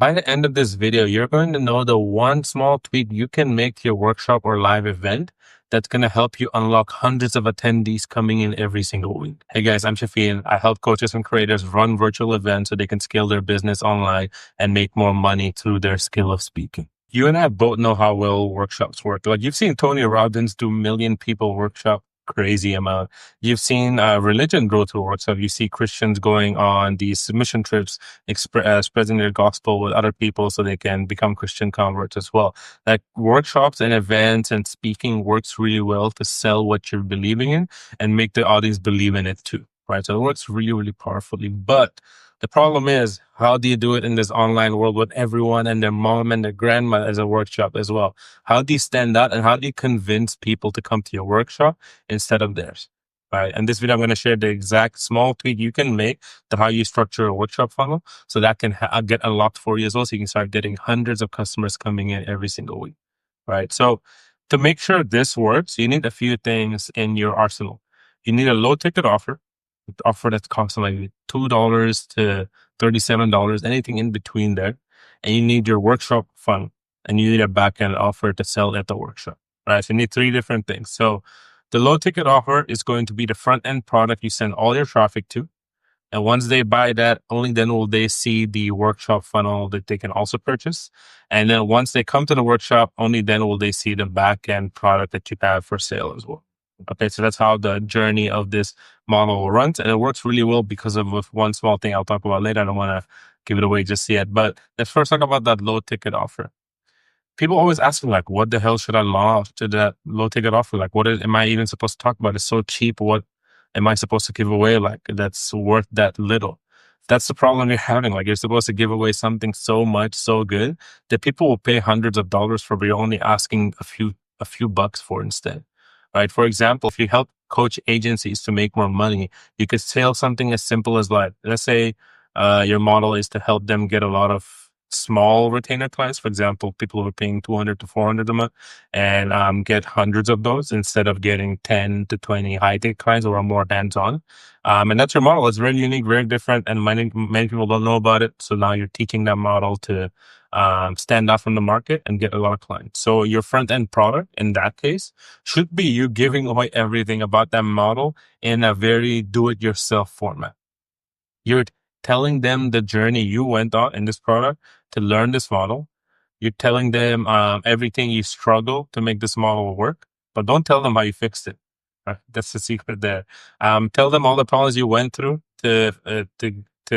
By the end of this video, you're going to know the one small tweak you can make to your workshop or live event that's going to help you unlock hundreds of attendees coming in every single week. Hey guys, I'm Shafeen. I help coaches and creators run virtual events so they can scale their business online and make more money through their skill of speaking. You and I both know how well workshops work. Like you've seen Tony Robbins do million people workshop, crazy amount. You've seen religion grow through workshop. You see Christians going on these mission trips, spreading their gospel with other people so they can become Christian converts as well. Like workshops and events and speaking works really well to sell what you're believing in and make the audience believe in it too, right? So it works really, really powerfully. But the problem is, how do you do it in this online world with everyone and their mom and their grandma as a workshop as well? How do you stand out and how do you convince people to come to your workshop instead of theirs? Right. And this video, I'm going to share the exact small tweak you can make to how you structure a workshop funnel so that can get unlocked for you as well. So you can start getting hundreds of customers coming in every single week. Right. So to make sure this works, you need a few things in your arsenal. You need a low ticket offer that's costing like $2 to $37, anything in between there. And you need your workshop funnel and you need a back-end offer to sell at the workshop, right? So you need three different things. So the low ticket offer is going to be the front end product you send all your traffic to. And once they buy that, only then will they see the workshop funnel that they can also purchase. And then once they come to the workshop, only then will they see the back end product that you have for sale as well. Okay, so that's how the journey of this model runs. And it works really well because of one small thing I'll talk about later. I don't want to give it away just yet. But let's first talk about that low ticket offer. People always ask me, like, what the hell should I launch to that low ticket offer? Like, am I even supposed to talk about? It's so cheap. What am I supposed to give away? Like, that's worth that little. That's the problem you're having. Like, you're supposed to give away something so much, so good that people will pay hundreds of dollars for, but you're only asking a few bucks for instead. Right? For example, if you help coach agencies to make more money, you could sell something as simple as, like, let's say your model is to help them get a lot of small retainer clients. For example, people who are paying 200 to 400 a month and get hundreds of those instead of getting 10 to 20 high-tech clients who are more hands-on. And that's your model. It's very unique, very different, and many people don't know about it. So now you're teaching that model to stand out from the market and get a lot of clients. So your front-end product in that case should be you giving away everything about that model in a very do-it-yourself format. You're telling them the journey you went on in this product to learn this model. You're telling them everything you struggle to make this model work, but don't tell them how you fixed it. That's the secret there. Tell them all the problems you went through to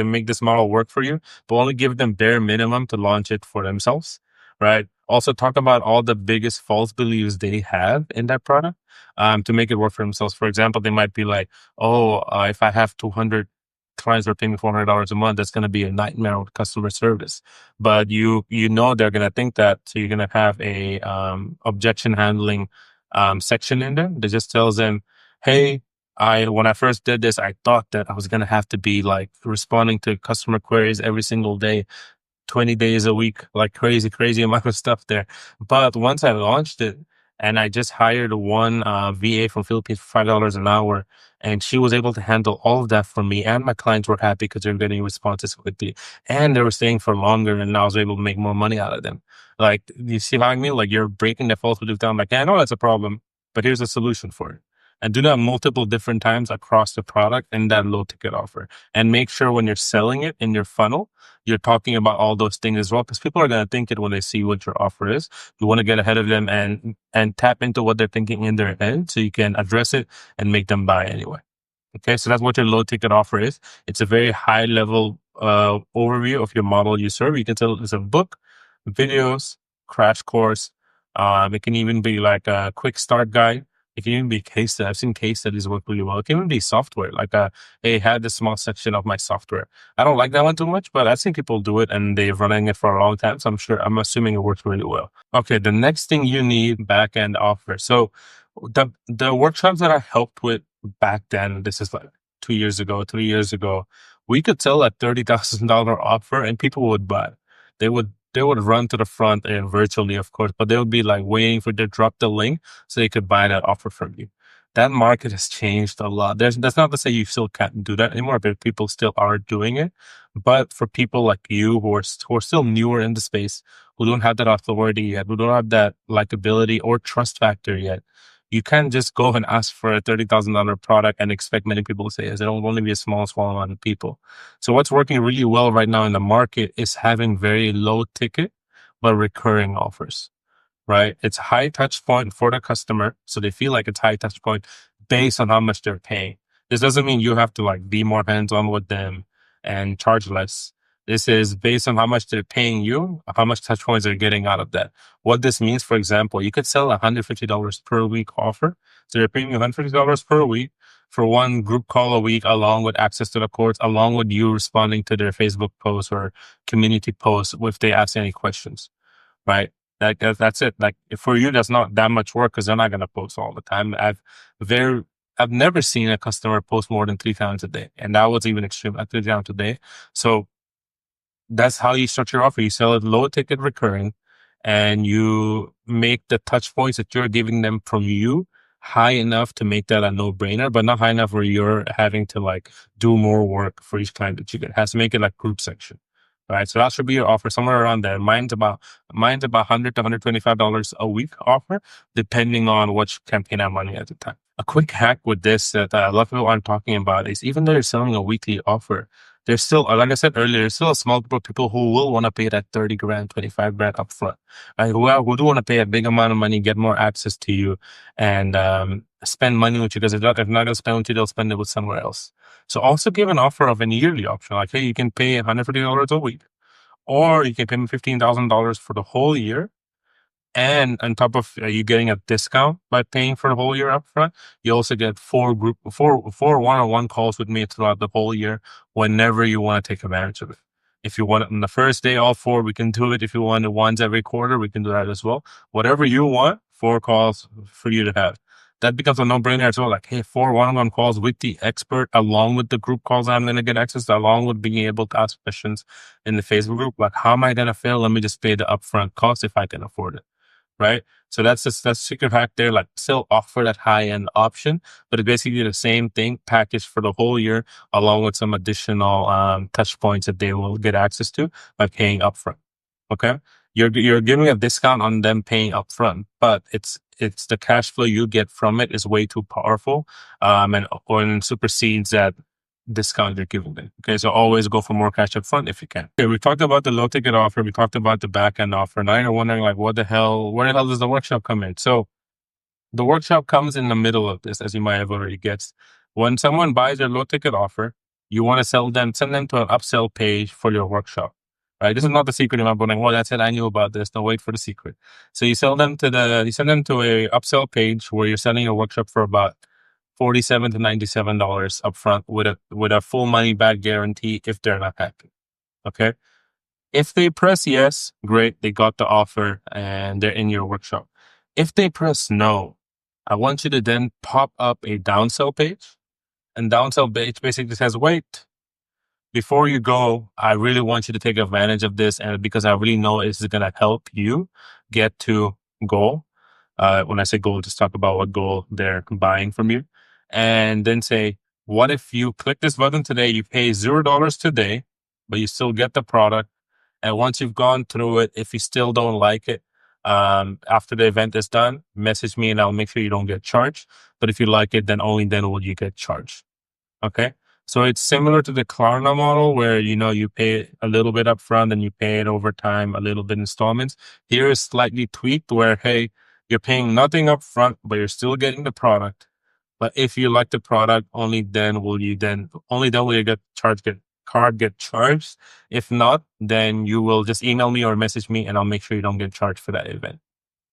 make this model work for you, but only give them bare minimum to launch it for themselves, right? Also talk about all the biggest false beliefs they have in that product to make it work for themselves. For example, they might be like, oh, if I have 200 clients are paying me $400 a month, that's going to be a nightmare with customer service. But you know they're going to think that, so you're going to have a objection handling section in there that just tells them, hey, when I first did this, I thought that I was going to have to be like responding to customer queries every single day, 20 days a week, like crazy amount of stuff there. But once I launched it, and I just hired one VA from Philippines for $5 an hour, and she was able to handle all of that for me. And my clients were happy because they're getting responses quickly, and they were staying for longer, and I was able to make more money out of them. Like, you see what I mean? Like, you're breaking the false belief down. Like, yeah, I know that's a problem, but here's a solution for it. And do that multiple different times across the product and that low ticket offer. And make sure when you're selling it in your funnel, you're talking about all those things as well, because people are going to think it when they see what your offer is. You want to get ahead of them and tap into what they're thinking in their head so you can address it and make them buy anyway. Okay, so that's what your low ticket offer is. It's a very high level overview of your model you serve. You can tell it's a book, videos, crash course. It can even be like a quick start guide. It can even be case study. I've seen case studies work really well. It can even be software, like hey, had this small section of my software. I don't like that one too much, but I've seen people do it and they're running it for a long time. So I'm assuming it works really well. Okay, the next thing you need, back end offer. So the workshops that I helped with back then, this is like 2 years ago, 3 years ago, we could sell a $30,000 offer and people would buy. They would run to the front and virtually, of course, but they would be like waiting for you to drop the link so they could buy that offer from you. that market has changed a lot. That's not to say you still can't do that anymore, but people still are doing it. But for people like you who are still newer in the space, who don't have that authority yet, who don't have that likability or trust factor yet, you can't just go and ask for a $30,000 product and expect many people to say yes. It'll only be a small amount of people. So what's working really well right now in the market is having very low ticket but recurring offers, right? It's a high touch point for the customer. So they feel like it's high touch point based on how much they're paying. This doesn't mean you have to like be more hands on with them and charge less. This is based on how much they're paying you, how much touch points they're getting out of that. What this means, for example, you could sell $150 per week offer. So you're paying $150 per week for one group call a week, along with access to the courts, along with you responding to their Facebook posts or community posts if they ask any questions, right? That's it. Like for you, that's not that much work because they're not going to post all the time. I've never seen a customer post more than 3 times a day, and that was even extreme at 3 times a day. So that's how you structure your offer. You sell it low ticket recurring, and you make the touch points that you're giving them from you high enough to make that a no brainer, but not high enough where you're having to like do more work for each client that you get. It has to make it like group section. Right. So that should be your offer somewhere around there. Mine's about $100 to $125 a week offer, depending on which campaign I'm running at the time. A quick hack with this that a lot of people aren't talking about is even though you're selling a weekly offer, there's still, like I said earlier, there's still a small group of people who will want to pay that 30 grand, 25 grand upfront, right? Who do want to pay a big amount of money, get more access to you, and spend money with you, because if not going to spend with you, they'll spend it with somewhere else. So also give an offer of a yearly option. Like, hey, you can pay $150 a week, or you can pay me $15,000 for the whole year. And on top of you getting a discount by paying for the whole year upfront, you also get four one-on-one calls with me throughout the whole year whenever you want to take advantage of it. If you want it on the first day, all four, we can do it. If you want it once every quarter, we can do that as well. Whatever you want, 4 calls for you to have. That becomes a no-brainer as well. Like, hey, 4 one-on-one calls with the expert, along with the group calls I'm going to get access to, along with being able to ask questions in the Facebook group. Like, how am I going to fail? Let me just pay the upfront cost if I can afford it. Right. So that's secret hack there. Like, still offer that high end option, but it's basically the same thing packaged for the whole year, along with some additional touch points that they will get access to by paying upfront. Okay. You're giving a discount on them paying upfront, but it's the cash flow you get from it is way too powerful, and supersedes that discount you're giving them. Okay, so always go for more cash up front if you can. Okay, we talked about the low ticket offer. We talked about the back end offer. Now you're wondering, like, where the hell does the workshop come in? So the workshop comes in the middle of this, as you might have already guessed. When someone buys your low ticket offer, you want to send them to an upsell page for your workshop. Right? This is not the secret. I'm wondering, well, that's it. I knew about this. No, wait for the secret. So you send them to a upsell page where you're selling a workshop for about $47 to $97 upfront with a full money back guarantee if they're not happy. Okay. If they press yes, great. They got the offer and they're in your workshop. If they press no, I want you to then pop up a downsell page, and downsell page basically says, wait, before you go, I really want you to take advantage of this. And because I really know it's going to help you get to goal. When I say goal, just talk about what goal they're buying from you. And then say, what if you click this button today, you pay $0 today, but you still get the product. And once you've gone through it, if you still don't like it, after the event is done, message me and I'll make sure you don't get charged. But if you like it, then only then will you get charged. Okay. So it's similar to the Klarna model where, you pay a little bit upfront and you pay it over time, a little bit installments. Here is slightly tweaked where, hey, you're paying nothing upfront, but you're still getting the product. But if you like the product, only then will you get charged, card get charged. If not, then you will just email me or message me and I'll make sure you don't get charged for that event.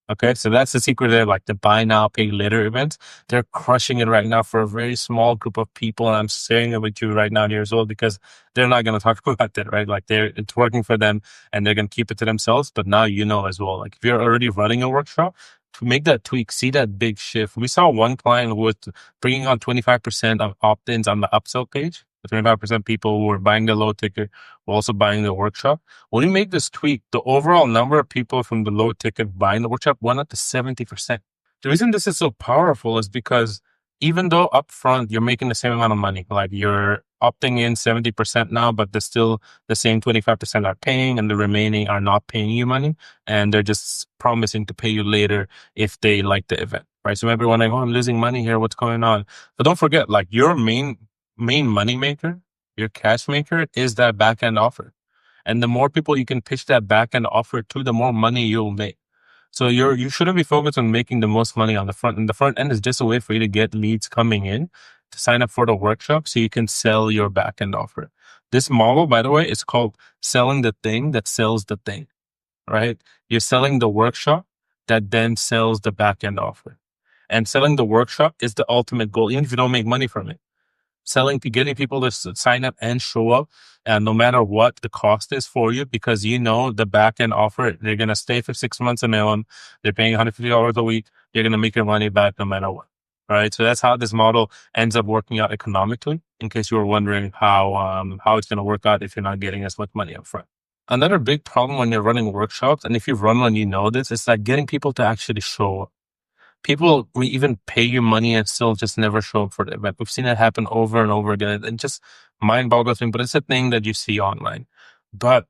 Okay, so that's the secret there, like the buy now, pay later events. They're crushing it right now for a very small group of people. And I'm sharing it with you right now here as well, because they're not going to talk about that, right? Like it's working for them and they're going to keep it to themselves. But now you know as well, like if you're already running a workshop, to make that tweak, see that big shift. We saw one client who was bringing on 25% of opt-ins on the upsell page. The 25% people who were buying the low ticket were also buying the workshop. When you make this tweak, the overall number of people from the low ticket buying the workshop went up to 70%. The reason this is so powerful is because even though upfront you're making the same amount of money, like you're opting in 70% now, but there's still the same 25% are paying and the remaining are not paying you money. And they're just promising to pay you later if they like the event, right? So everyone like, oh, I'm losing money here. What's going on? But don't forget, like your main money maker, your cash maker is that back end offer. And the more people you can pitch that back end offer to, the more money you'll make. So you shouldn't be focused on making the most money on the front. And the front end is just a way for you to get leads coming in to sign up for the workshop so you can sell your back end offer. This model, by the way, is called selling the thing that sells the thing, right? You're selling the workshop that then sells the back end offer. And selling the workshop is the ultimate goal, even if you don't make money from it. Selling to getting people to sign up and show up, and no matter what the cost is for you, because you know the back end offer, they're going to stay for 6 months on their own. They're paying $150 a week. You're going to make your money back no matter what. All right. So that's how this model ends up working out economically, in case you were wondering how it's going to work out if you're not getting as much money up front. Another big problem when you're running workshops, and if you've run one, you know this, it's like getting people to actually show up. People will even pay you money and still just never show up for the event. We've seen it happen over and over again. It just mind boggles me, but it's a thing that you see online. But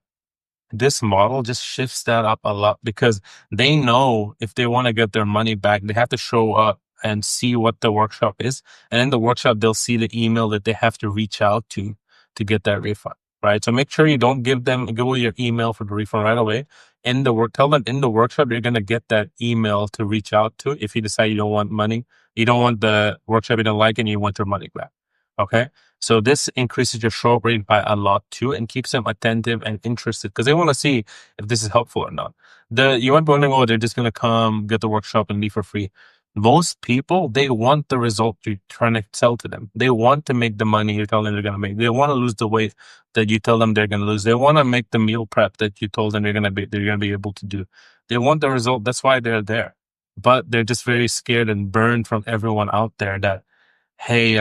this model just shifts that up a lot because they know if they want to get their money back, they have to show up and see what the workshop is. And in the workshop, they'll see the email that they have to reach out to get that refund, right? So make sure you don't give away your email for the refund right away. Tell them in the workshop, you're going to get that email to reach out to if you decide you don't want money, you don't want the workshop you don't like, and you want your money back. Okay. So this increases your show up rate by a lot too, and keeps them attentive and interested because they want to see if this is helpful or not. You might be wondering, oh, they're just going to come get the workshop and leave for free. Most people, they want the result you're trying to sell to them. They want to make the money you're telling them they're going to make. They want to lose the weight that you tell them they're going to lose. They want to make the meal prep that you told them they're going to be able to do. They want the result. That's why they're there. But they're just very scared and burned from everyone out there that, hey,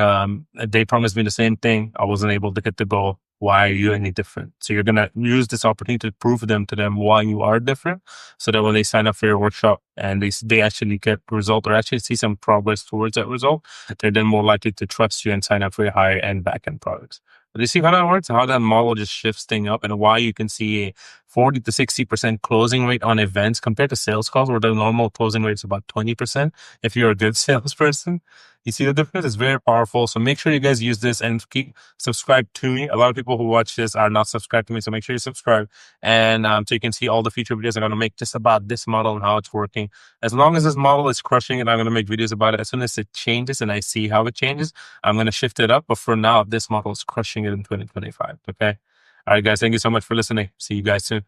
they promised me the same thing. I wasn't able to hit the goal. Why are you any different? So you're going to use this opportunity to prove to them why you are different, so that when they sign up for your workshop and they actually get result or actually see some progress towards that result, they're then more likely to trust you and sign up for your higher end back end products. But you see how that works? How that model just shifts thing up, and why you can see a 40 to 60% closing rate on events compared to sales calls, where the normal closing rate is about 20% if you're a good salesperson. You see the difference? It's very powerful. So make sure you guys use this and keep subscribed to me. A lot of people who watch this are not subscribed to me. So make sure you subscribe. And so you can see all the future videos I'm going to make just about this model and how it's working. As long as this model is crushing it, I'm going to make videos about it. As soon as it changes and I see how it changes, I'm going to shift it up. But for now, this model is crushing it in 2025. Okay. All right, guys. Thank you so much for listening. See you guys soon.